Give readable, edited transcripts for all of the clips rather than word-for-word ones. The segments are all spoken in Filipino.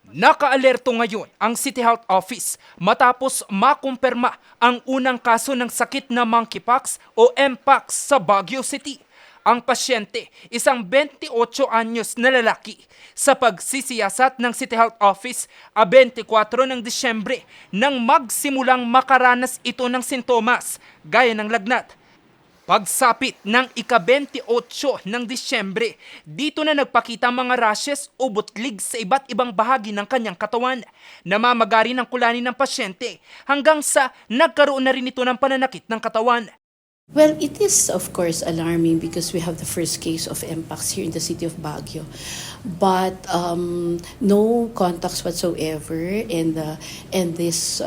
Nakaalerto ngayon ang City Health Office matapos makumpirma ang unang kaso ng sakit na monkeypox o Mpox sa Baguio City. Ang pasyente, isang 28 anyos na lalaki, sa pagsisiyasat ng City Health Office a 24 ng Disyembre nang magsimulang makaranas ito ng sintomas gaya ng lagnat. Pagsapit ng ika-28 ng Disyembre, dito na nagpakita ang mga rashes o butlig sa iba't ibang bahagi ng kanyang katawan. Namamagari ng kulani ng pasyente hanggang sa nagkaroon na rin ito ng pananakit ng katawan. Well, it is of course alarming because we have the first case of Mpox here in the city of Baguio, but no contacts whatsoever, and this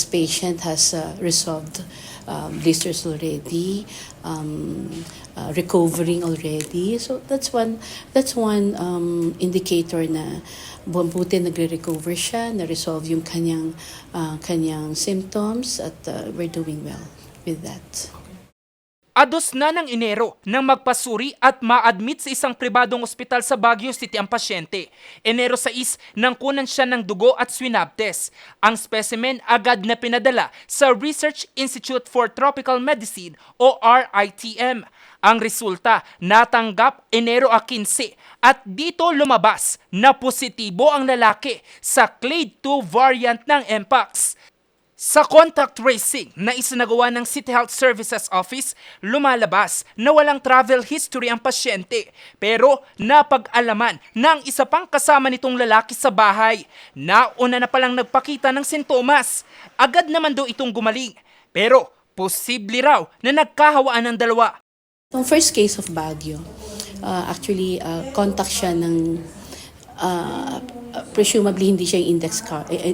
patient has resolved blisters already, recovering already. So that's one indicator na buti nagre-recover siya, na-resolve yung kanyang symptoms, at we're doing well with that. Ados na ng Enero nang magpasuri at ma-admit sa isang pribadong ospital sa Baguio City ang pasyente. Enero 6 nang kunan siya ng dugo at swab test. Ang specimen agad na pinadala sa Research Institute for Tropical Medicine o RITM. Ang resulta natanggap Enero 15 at dito lumabas na positibo ang lalaki sa Clade 2 variant ng Mpox. Sa contact tracing na isinagawa ng City Health Services Office, lumalabas na walang travel history ang pasyente. Pero napag-alaman ng isa pang kasama nitong lalaki sa bahay. Nauna na palang nagpakita ng sintomas. Agad naman daw itong gumaling. Pero posible raw na nagkahawaan ng dalawa. Yung first case of Baguio, actually contact siya ng presumably hindi siya yung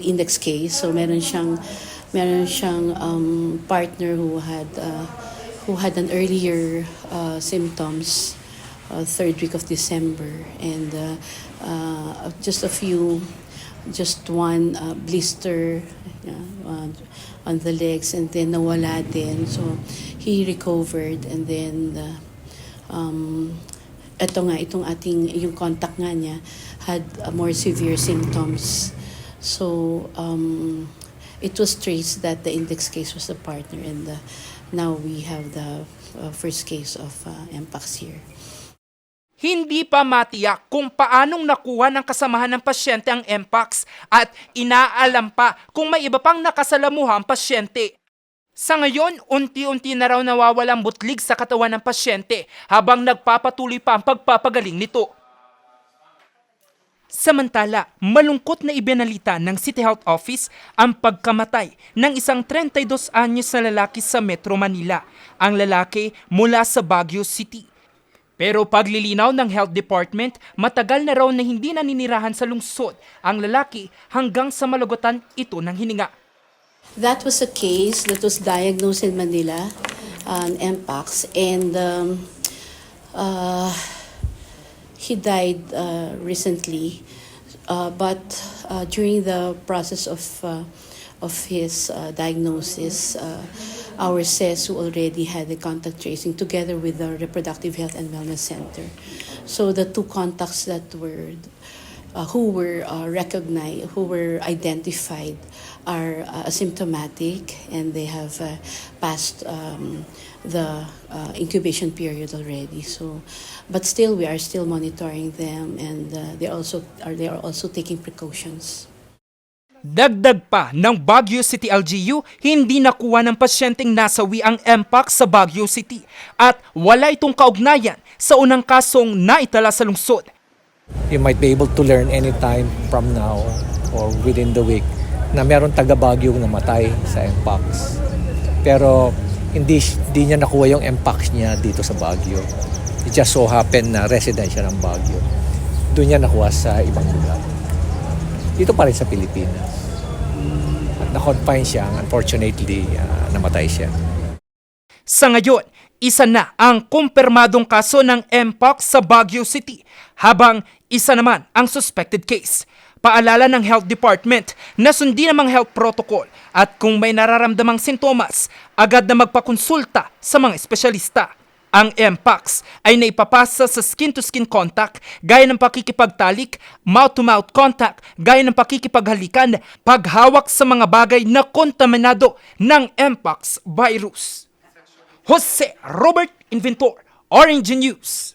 index case, so meron siyang partner who had an earlier symptoms, third week of December, and just one blister on the legs, and then nawala din, so he recovered, and then yung contact nga niya had more severe symptoms. So it was traced that the index case was the partner, and now we have the first case of Mpox here. Hindi pa matiyak kung paanong nakuha ng kasamahan ng pasyente ang Mpox at inaalam pa kung may iba pang nakasalamuha ang pasyente. Sa ngayon, unti-unti na raw nawawalang butlig sa katawan ng pasyente habang nagpapatuloy pa ang pagpapagaling nito. Samantala, malungkot na ibinalita ng City Health Office ang pagkamatay ng isang 32 anyos na lalaki sa Metro Manila. Ang lalaki mula sa Baguio City. Pero paglilinaw ng Health Department, matagal na raw na hindi naninirahan sa lungsod ang lalaki hanggang sa malagutan ito ng hininga. That was a case that was diagnosed in Manila, Mpox, and he died recently, but during the process of his diagnosis, our CES already had the contact tracing together with the Reproductive Health and Wellness Center. So the two contacts that were who were recognized, who were identified, are asymptomatic, and they have passed the incubation period already. So, but still, we are still monitoring them, and they are also taking precautions. Dagdag pa ng Baguio City LGU, hindi nakuha ng pasyenteng nasawi ang Mpox sa Baguio City at wala itong kaugnayan sa unang kasong naitala sa lungsod. You might be able to learn anytime from now or within the week na meron taga Baguio na namatay sa Mpox. Pero hindi niya nakuha yung Mpox niya dito sa Baguio. It just so happened na resident siya ng Baguio. Doon niya nakuha sa ibang lugar. Dito pa rin sa Pilipinas. At na-confine siya, unfortunately, namatay siya. Sa ngayon, isa na ang kumpirmadong kaso ng Mpox sa Baguio City, habang isa naman ang suspected case. Paalala ng Health Department na sundin ang health protocol at kung may nararamdamang sintomas, agad na magpakonsulta sa mga espesyalista. Ang Mpox ay naipapasa sa skin-to-skin contact gaya ng pakikipagtalik, mouth-to-mouth contact gaya ng pakikipaghalikan, paghawak sa mga bagay na kontaminado ng Mpox virus. Jose Robert Inventor, Orange News.